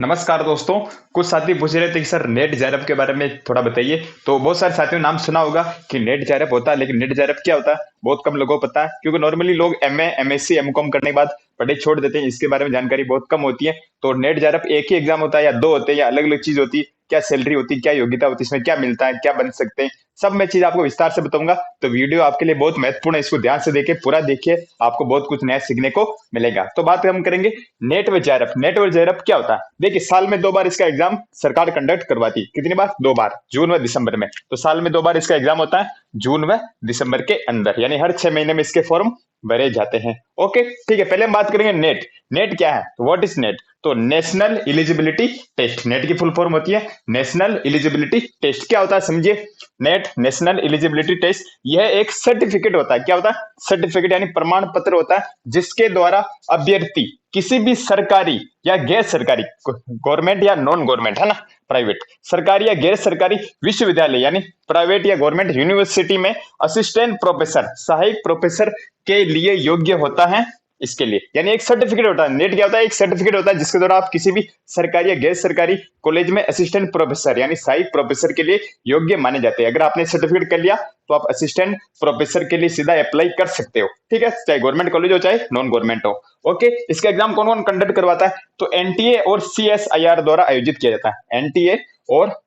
नमस्कार दोस्तों। कुछ साथी पूछ रहे थे कि सर नेट जेआरएफ के बारे में थोड़ा बताइए। तो बहुत सारे साथियों ने नाम सुना होगा कि नेट जेआरएफ होता है, लेकिन नेट जेआरएफ क्या होता है बहुत कम लोगों को पता है, क्योंकि नॉर्मली लोग एमए एमएससी एमकॉम करने के बाद पढ़ाई छोड़ देते हैं। इसके बारे में जानकारी बहुत कम होती है। तो नेट जेआरएफ एक ही एग्जाम होता है या दो होते हैं या अलग अलग चीज होती है? क्या सैलरी होती है, क्या योग्यता होती है, इसमें क्या मिलता है, क्या बन सकते हैं, सब मैं चीज आपको विस्तार से बताऊंगा। तो वीडियो आपके लिए बहुत महत्वपूर्ण है, इसको ध्यान से देखिए, पूरा देखिए, आपको बहुत कुछ नया सीखने को मिलेगा। तो बात हम करेंगे नेट व जेआरएफ। नेट व जेआरएफ क्या होता है? देखिए, साल में दो बार इसका एग्जाम सरकार कंडक्ट करवाती है। कितनी बार? दो बार, जून व दिसंबर में। तो साल में दो बार इसका एग्जाम होता है, जून व दिसंबर के अंदर, यानी हर 6 महीने में इसके फॉर्म भरे जाते हैं। ओके, ठीक है। पहले हम बात करेंगे नेट। नेट क्या है? What is net? तो नेशनल एलिजिबिलिटी टेस्ट। नेट की फुल फॉर्म होती है नेशनल एलिजिबिलिटी टेस्ट। क्या होता है समझिए। नेट नेशनल एलिजिबिलिटी टेस्ट यह एक सर्टिफिकेट होता है। क्या होता है? सर्टिफिकेट यानी प्रमाण पत्र होता है, जिसके द्वारा अभ्यर्थी किसी भी सरकारी या गैर सरकारी, गवर्नमेंट या नॉन गवर्नमेंट, है ना, प्राइवेट, सरकारी या गैर सरकारी विश्वविद्यालय यानी प्राइवेट या गवर्नमेंट यूनिवर्सिटी में असिस्टेंट प्रोफेसर, सहायक प्रोफेसर के लिए योग्य होता है। इसके लिए यानी एक सर्टिफिकेट होता है। नेट क्या होता है? एक सर्टिफिकेट होता है जिसके द्वारा आप किसी भी सरकारी या गैर सरकारी कॉलेज में असिस्टेंट प्रोफेसर यानी सहायक प्रोफेसर के लिए योग्य माने जाते हैं। अगर आपने सर्टिफिकेट कर लिया तो आप असिस्टेंट प्रोफेसर के लिए सीधा अप्लाई कर सकते हो। ठीक है, चाहे गवर्नमेंट कॉलेज हो चाहे नॉन गवर्नमेंट हो। ओके, इसका एग्जाम कौन कौन कंडक्ट करवाता है? तो एनटीए और सीएसआईआर द्वारा आयोजित किया जाता है। एनटीए और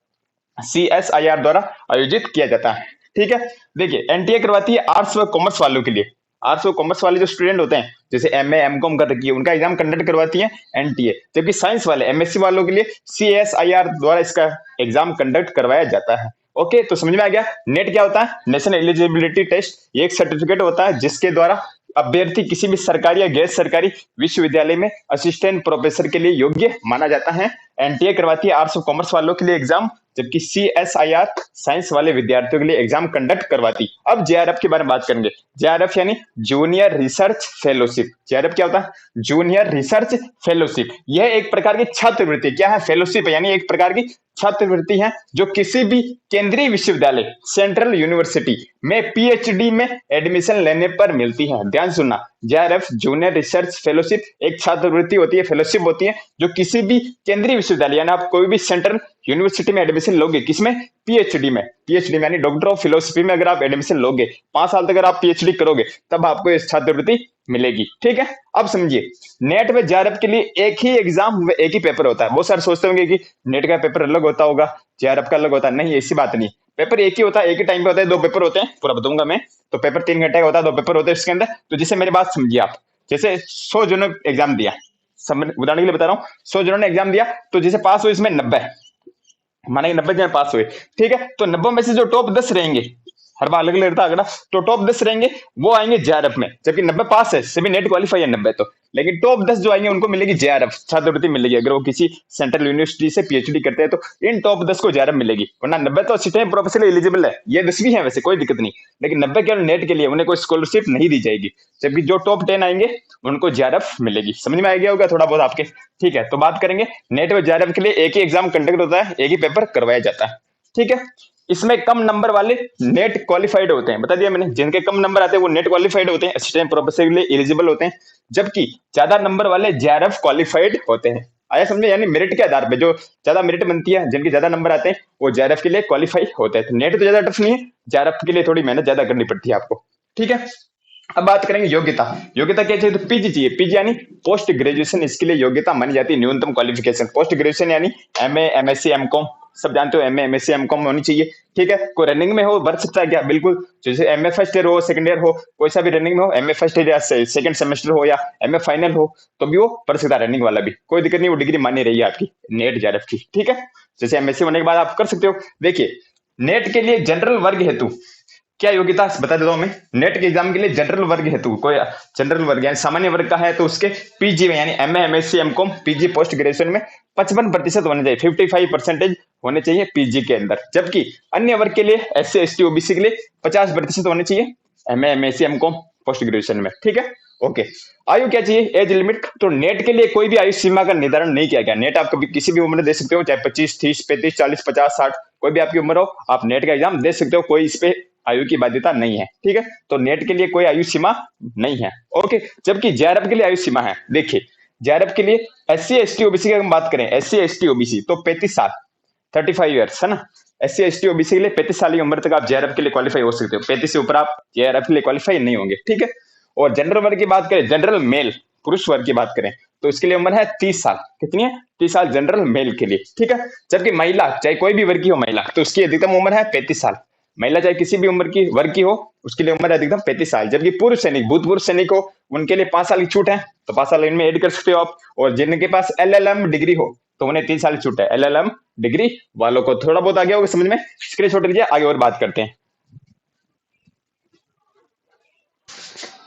सीएसआईआर द्वारा आयोजित किया जाता है। ठीक है, देखिए, एनटीए करवाती है आर्ट्स व कॉमर्स वालों के लिए। आर्ट्स और कॉमर्स वाले जो स्टूडेंट होते हैं, जैसे एमए एमकॉम कर रखी है, उनका एग्जाम कंडक्ट करवाती है एनटीए। जबकि साइंस वाले एमएससी वालों के लिए सीएसआईआर द्वारा इसका एग्जाम कंडक्ट करवाया जाता है। ओके, तो समझ में आ गया नेट क्या होता है? National eligibility test. ये एक सर्टिफिकेट होता है जिसके द्वारा अभ्यर्थी किसी भी सरकारी या गैर सरकारी विश्वविद्यालय में असिस्टेंट प्रोफेसर के लिए योग्य माना जाता है। एनटीए करवाती है आर्ट्स और कॉमर्स वालों के लिए एग्जाम, जबकि सीएसआईआर साइंस वाले विद्यार्थियों के लिए एग्जाम कंडक्ट करवाती। अब जेआरएफ के बारे में बात करेंगे। जेआरएफ यानी जूनियर रिसर्च फेलोशिप। जेआरएफ क्या होता है? Junior research fellowship. यह एक प्रकार की छात्रवृत्ति। क्या है? फेलोशिप यानी एक प्रकार की छात्रवृत्ति है जो किसी भी केंद्रीय विश्वविद्यालय, सेंट्रल यूनिवर्सिटी में पीएचडी में एडमिशन लेने पर मिलती है। ध्यान सुनना, जेआरएफ जूनियर रिसर्च फेलोशिप एक छात्रवृत्ति होती है, फेलोशिप होती है, जो किसी भी केंद्रीय विश्वविद्यालय यानी आप कोई भी सेंट्रल यूनिवर्सिटी में एडमिशन लोगे, किसमें? पीएचडी में। पीएचडी में यानी डॉक्टर ऑफ फिलोसफी में अगर आप एडमिशन लोगे, 5 साल तक अगर आप पीएचडी करोगे, तब आपको इस छात्रवृत्ति मिलेगी। ठीक है, अब समझिए, नेट व जेआरएफ के लिए एक ही एग्जाम व एक ही पेपर होता है। बहुत सारे सोचते होंगे कि नेट का पेपर अलग होता होगा, जेआरएफ का अलग होता है। नहीं, ऐसी बात नहीं। पेपर एक ही होता है, एक ही टाइम पे होता है। दो पेपर होते हैं, पूरा बताऊंगा मैं। तो पेपर 3 घंटे का होता है, दो पेपर होते हैं इसके अंदर। तो जैसे मेरी बात समझिए आप, जैसे 100 जनों ने एग्जाम दिया, उदाहरण के लिए बता रहा हूँ, 100 जनों ने एग्जाम दिया, तो जैसे पास हुए इसमें 90, माना कि 90 जन पास हुए। ठीक है, तो 90 में से जो टॉप 10 रहेंगे, हर बार अलग अलग रहता है आंकड़ा, तो टॉप 10 रहेंगे वो आएंगे जेआरएफ में। जबकि 90 पास है, सभी नेट क्वालिफाई है 90, तो लेकिन टॉप 10 जो आएंगे उनको मिलेगी जेआरएफ, छात्रवृत्ति मिलेगी। अगर वो किसी सेंट्रल यूनिवर्सिटी से पीएचडी करते हैं तो इन टॉप 10 को जेआरएफ मिलेगी। वरना 90 तो असिस्टेंट प्रोफेसर एलिजिबल है, ये 10वीं है, वैसे कोई दिक्कत नहीं। लेकिन 90 केवल नेट के लिए, उन्हें कोई स्कॉलरशिप नहीं दी जाएगी। जबकि जो टॉप 10 आएंगे उनको जेआरएफ मिलेगी। समझ में आ गया होगा थोड़ा बहुत आपके? ठीक है, तो बात करेंगे नेट व जेआरएफ के लिए एक ही एग्जाम कंडक्ट होता है, एक ही पेपर करवाया जाता है। ठीक है, इसमें कम नंबर वाले नेट क्वालिफाइड होते हैं। बता दिया मैंने, जिनके कम नंबर आते हैं वो नेट क्वालिफाइड होते हैं, असिस्टेंट प्रोफेसर के लिए एलिजिबल होते हैं। जबकि ज्यादा नंबर वाले जेआरएफ क्वालिफाइड होते हैं। आया समझे? यानी मेरिट के आधार पे जो ज्यादा मेरिट बनती है, जिनके ज्यादा नंबर आते हैं, वो जेआरएफ के लिए क्वालिफाई होते हैं। तो नेट तो ज्यादा टफ नहीं है, जेआरएफ के लिए थोड़ी मेहनत ज्यादा करनी पड़ती है आपको। ठीक है, अब बात करेंगे योग्यता। योग्यता क्या चाहिए? तो पीजी चाहिए। पीजी यानी पोस्ट ग्रेजुएशन, इसके लिए योग्यता मानी जाती है, न्यूनतम क्वालिफिकेशन। पोस्ट ग्रेजुएशन यानी एमए एमएससी एमकॉम, सब जानते हो, एमए एमएससी एमकॉम होनी चाहिए। ठीक है, कोई रनिंग में हो बढ़ सकता है क्या? बिल्कुल, जैसे एमए फर्स्ट ईयर हो, सेकंड ईयर हो, कोई सा भी रनिंग में हो, एमए फर्स्ट ईयर या सेकंड सेमेस्टर हो या एमए फाइनल हो, तो भी वो पढ़ सकता है, रनिंग वाला भी, कोई दिक्कत नहीं। वो डिग्री मानी रही है आपकी नेट जेआरएफ की। ठीक है, जैसे एमएससी होने के बाद आप कर सकते हो। देखिए, नेट के लिए जनरल वर्ग हेतु क्या योग्यता बता देता हूं मैं। नेट के एग्जाम के लिए जनरल वर्ग हेतु, कोई जनरल वर्ग यानी सामान्य वर्ग का है, तो उसके पीजी में यानी MA MSc MCom PG post graduation में 55% होने चाहिए, 55% होने चाहिए पीजी के अंदर। जबकि अन्य वर्ग के लिए, एससी एसटी ओबीसी के लिए 50% होने चाहिए MA MSc MCom post graduation में। ठीक है, ओके। आयु क्या चाहिए? Age limit. तो नेट के लिए कोई भी आयु सीमा का निर्धारण नहीं किया गया। नेट आप कभी किसी भी उम्र में दे सकते हो, चाहे 25 30 35 40 50 60, कोई भी आपकी उम्र हो, आप नेट का एग्जाम दे सकते हो, कोई इस पे आयु की बाध्यता नहीं है। ठीक है, तो नेट के लिए कोई आयु सीमा नहीं है। ओके, जबकि जेआरएफ के लिए आयु सीमा है। देखिए, जेआरएफ के लिए एससी एसटी ओबीसी की हम बात करें, एससी एसटी ओबीसी तो 35 साल, 35 ईयर्स है ना। एससी एसटी ओबीसी के लिए 35 साल की उम्र तक आप जेआरएफ के लिए क्वालिफाई हो सकते हो, 35 से ऊपर आप जेआरएफ के लिए क्वालिफाई नहीं होंगे, ठीक है। और जनरल वर्ग की बात करें, जनरल मेल पुरुष वर्ग की बात करें तो इसके लिए उम्र है 30 साल, कितनी है 30 साल जनरल मेल के लिए, ठीक है। जबकि महिला चाहे कोई भी वर्ग की हो महिला तो उसकी अधिकतम उम्र है 35 साल, महिला चाहे किसी भी उम्र की वर्ग की हो उसके लिए उम्र अधिकतम 35 साल। जबकि पूर्व सैनिक भूतपूर्व सैनिक हो उनके लिए 5 साल की छूट है, तो 5 साल इनमें ऐड कर सकते हो आप। और जिनके पास एलएलएम डिग्री हो तो उन्हें 3 साल की छूट है, एलएलएम डिग्री वालों को। थोड़ा बहुत आगे होगा समझ में, स्क्रीनशॉट लीजिए, आगे और बात करते हैं।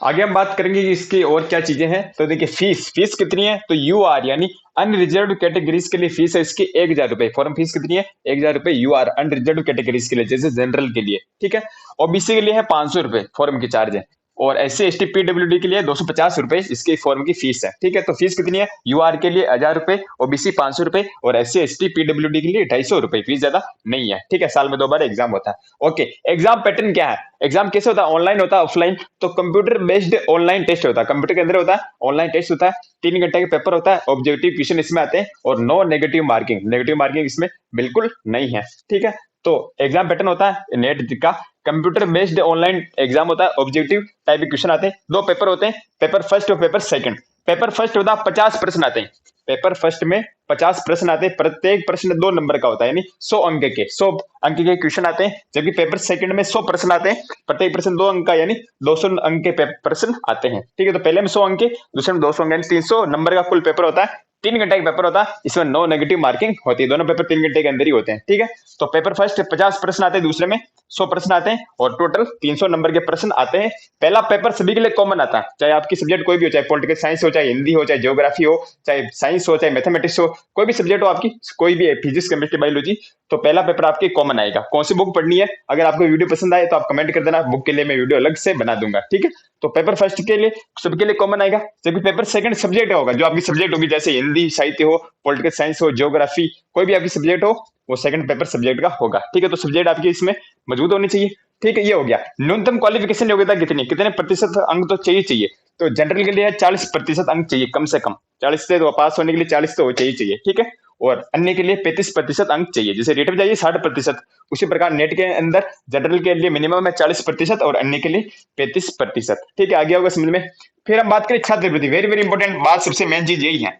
आगे हम बात करेंगे कि इसकी और क्या चीजें हैं। तो देखिए फीस, फीस कितनी है तो यू आर यानी अनरिजर्व कैटेगरीज के लिए फीस है इसकी 1,000 रुपए। फॉर्म फीस कितनी है 1,000 रुपए यू आर अनरिजर्व कैटेगरीज के लिए, जैसे जनरल के लिए, ठीक है। ओबीसी के लिए है 500 रुपए फॉर्म की चार्ज है। और S C S T PWD के लिए 250 रुपए इसकी फॉर्म की फीस है, ठीक है। तो फीस कितनी है यू आर के लिए 1,000 रुपए, ओबीसी 500 रुपए और S C S T PWD के लिए 250 रुपए, फीस ज्यादा नहीं है, ठीक है। साल में 2 बार एग्जाम होता है। ओके, एग्जाम पैटर्न क्या है, एग्जाम कैसे होता है, ऑनलाइन होता है ऑफलाइन। तो कंप्यूटर बेस्ड ऑनलाइन टेस्ट होता है, कंप्यूटर के अंदर होता है, ऑनलाइन टेस्ट होता है, 3 घंटे का पेपर होता है, ऑब्जेक्टिव क्वेश्चन इसमें आते हैं और no negative marking, negative marking इसमें बिल्कुल नहीं है, ठीक है। तो एग्जाम पैटर्न होता है नेट का, कंप्यूटर बेस्ड ऑनलाइन एग्जाम होता है, ऑब्जेक्टिव टाइप के क्वेश्चन आते हैं, 2 पेपर होते हैं, पेपर फर्स्ट और पेपर सेकंड। पेपर फर्स्ट होता है 50 प्रश्न आते हैं, पेपर फर्स्ट में 50 प्रश्न आते हैं, प्रत्येक प्रश्न 2 नंबर का होता है, यानी 100 अंक के क्वेश्चन आते हैं। जबकि पेपर सेकंड में 100 प्रश्न आते हैं, प्रत्येक प्रश्न 2 अंक का, यानी 200 अंक के प्रश्न आते हैं, ठीक है। तो पहले में 100 अंक के, दूसरे में 200 अंक, यानी 300 नंबर का कुल पेपर होता है। 3 घंटे का पेपर होता है, इसमें नो नेगेटिव मार्किंग होती है, दोनों पेपर 3 घंटे के अंदर ही होते हैं, ठीक है। तो पेपर फर्स्ट 50 प्रश्न आते हैं, दूसरे में 100 प्रश्न आते हैं और टोटल 300 नंबर के प्रश्न आते हैं। पहला पेपर सभी के लिए कॉमन आता है, चाहे आपकी सब्जेक्ट कोई भी हो, चाहे पॉलिटिकल साइंस हो, चाहे हिंदी हो, चाहे ज्योग्राफी हो, चाहे साइंस हो, चाहे मैथमेटिक्स हो, कोई भी सब्जेक्ट हो आपकी, कोई भी फिजिक्स केमिस्ट्री बायोलॉजी, तो पहला पेपर आपके कॉमन आएगा। कौन सी बुक पढ़नी है, अगर आपको वीडियो पसंद आए तो आप कमेंट कर देना, बुक के लिए मैं वीडियो अलग से बना दूंगा, ठीक है। तो पेपर फर्स्ट के लिए सबके लिए कॉमन आएगा। जबकि पेपर सेकंड सब्जेक्ट होगा, जो आपकी सब्जेक्ट होगी, जैसे हिंदी साहित्य हो, पॉलिटिकल साइंस हो, ज्योग्राफी, कोई भी आपकी सब्जेक्ट हो, वो सेकंड पेपर सब्जेक्ट का होगा, ठीक है। तो सब्जेक्ट आपकी इसमें मौजूद होनी चाहिए, ठीक है। ये हो गया। न्यूनतम क्वालिफिकेशन योग्यता कितनी, कितने प्रतिशत अंक तो चाहिए। तो जनरल के लिए 40% अंक चाहिए कम से कम, 40 से तो पास होने के लिए 40 तो चाहिए, ठीक है। और अन्य के लिए 35% अंक चाहिए, जैसे रेट में चाहिए 60%, उसी प्रकार नेट के अंदर जनरल के लिए मिनिमम है 40% और अन्य के लिए 35%, ठीक है। आगे होगा समझ में। फिर हम बात करें छात्रवृत्ति, वेरी वेरी इंपॉर्टेंट बात, सबसे मेन चीज यही है,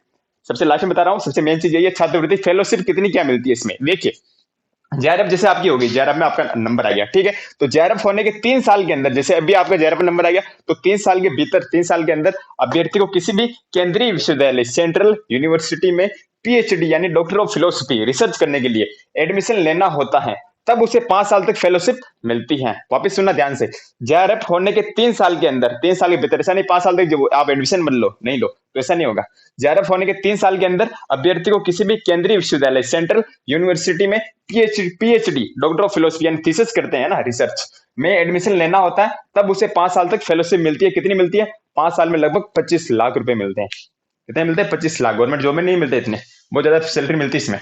सबसे लास्ट में बता रहा हूँ, सबसे मेन चीज यही है, छात्रवृत्ति फेलोशिप कितनी क्या मिलती है इसमें। देखिए जेआरएफ जैसे आपकी होगी, जेआरएफ में आपका नंबर आ गया, ठीक है। तो जेआरएफ होने के 3 साल के अंदर, जैसे अभी आपका जेआरएफ नंबर आ गया, तो 3 साल के भीतर, 3 साल के अंदर अभ्यर्थी को किसी भी केंद्रीय विश्वविद्यालय, सेंट्रल यूनिवर्सिटी में पीएचडी यानी डॉक्टर ऑफ फिलोसफी रिसर्च करने के लिए एडमिशन लेना होता है, तब उसे 5 साल तक फेलोशिप मिलती है। वापिस सुनना ध्यान से, जेआरएफ होने के 3 साल के अंदर, 3 साल के भीतर, ऐसा नहीं 5 साल तक जब आप एडमिशन बन लो नहीं लो, तो ऐसा नहीं होगा। जेआरएफ होने के 3 साल के अंदर अभ्यर्थी को किसी भी केंद्रीय विश्वविद्यालय, सेंट्रल यूनिवर्सिटी में पीएचडी डॉक्टर ऑफ फिलोसफी यानी थीसिस करते हैं ना, रिसर्च में एडमिशन लेना होता है, तब उसे 5 साल तक फेलोशिप मिलती है। कितनी मिलती है 5 साल में, लगभग 25 लाख रुपए मिलते हैं। कितने मिलते हैं 25 लाख, गवर्नमेंट जॉब में नहीं मिलते इतने, बहुत ज्यादा सैलरी मिलती है इसमें।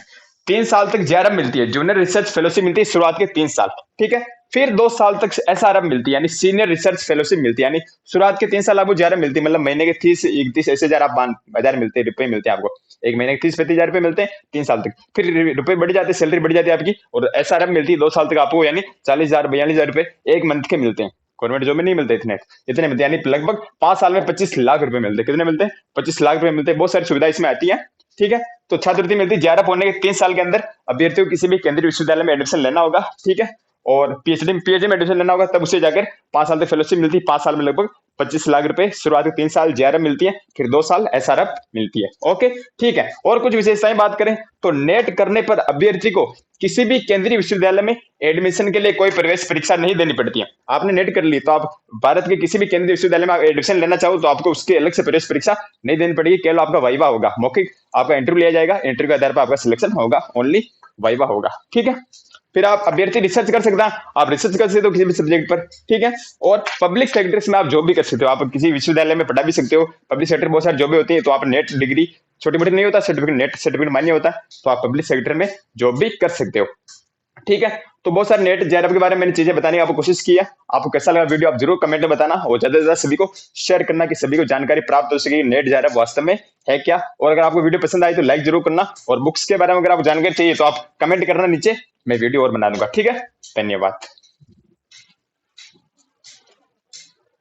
3 साल तक जेआरएफ मिलती है, जूनियर रिसर्च फेलोशिप मिलती है शुरुआत के 3 साल, ठीक है। फिर 2 साल तक एसआरएफ मिलती है, यानी सीनियर रिसर्च फेलोशिप मिलती है, यानी शुरुआत के 3 साल आपको जेआरएफ मिलती है, मतलब महीने के 30 ऐसे हजार आप हजार मिलते हैं, रुपए मिलते हैं आपको, एक महीने के 30-35 हजार रुपए मिलते हैं 3 साल तक। फिर रुपए बढ़ जाते हैं, सैलरी बढ़ जाती है आपकी, और एसआरएफ मिलती है 2 साल तक आपको, यानी 40,000-42,000 रुपए एक मंथ के मिलते हैं। गवर्नमेंट जॉब में नहीं मिलते इतने मिलते, यानी लगभग 5 साल में 25 लाख रुपए मिलते हैं। कितने मिलते हैं 25 लाख रुपए मिलते हैं। बहुत सारी सुविधा इसमें आती है, ठीक है। तो छात्रवृत्ति मिलती है जेआरएफ होने के 3 साल के अंदर अभ्यर्थी को किसी भी केंद्रीय विश्वविद्यालय में एडमिशन लेना होगा, ठीक है। और पीएचडी में एडमिशन लेना होगा, तब उसे जाकर 5 साल तक फेलोशिप मिलती है। 5 साल में लगभग 25 लाख रुपए, शुरुआत के 3 साल जेआरएफ मिलती है, फिर 2 साल एसआरएफ मिलती है। ओके, ठीक है। और कुछ विशेषताएं बात करें तो नेट करने पर अभ्यर्थी को किसी भी केंद्रीय विश्वविद्यालय में एडमिशन के लिए कोई प्रवेश परीक्षा नहीं देनी पड़ती है। आपने नेट कर ली तो आप भारत के किसी भी केंद्रीय विश्वविद्यालय में एडमिशन लेना चाहो तो आपको उसके अलग से प्रवेश परीक्षा नहीं देनी पड़ेगी, केवल आपका वाइवा होगा, मौखिक आपका इंटरव्यू लिया जाएगा, इंटरव्यू के आधार पर आपका सिलेक्शन होगा, ओनली वाइवा होगा, ठीक है। फिर आप अभ्यर्थी रिसर्च कर सकता है, आप रिसर्च कर सकते हो किसी भी सब्जेक्ट पर, ठीक है। और पब्लिक सेक्टर में आप जॉब भी कर सकते हो, आप किसी विश्वविद्यालय में पढ़ा भी सकते हो। पब्लिक सेक्टर बहुत सारी जॉबें होती है, तो आप नेट डिग्री छोटी मोटी नहीं होता, सर्टिफिकेट नेट सर्टिफिकेट मान्य होता है, तो आप पब्लिक सेक्टर में जॉब भी कर सकते हो, ठीक है। तो बहुत सारे नेट जेआरएफ के बारे में मैंने चीजें बताने की आपको कोशिश की है। आपको कैसा लगा वीडियो आप जरूर कमेंट में बताना और ज्यादा से ज्यादा सभी को शेयर करना कि सभी को जानकारी प्राप्त हो सके नेट जेआरएफ वास्तव में है क्या। और अगर आपको वीडियो पसंद आई तो लाइक जरूर करना और बुक्स के बारे में अगर आपको जानकारी चाहिए तो आप कमेंट करना नीचे, मैं वीडियो और बना दूंगा। ठीक है, धन्यवाद।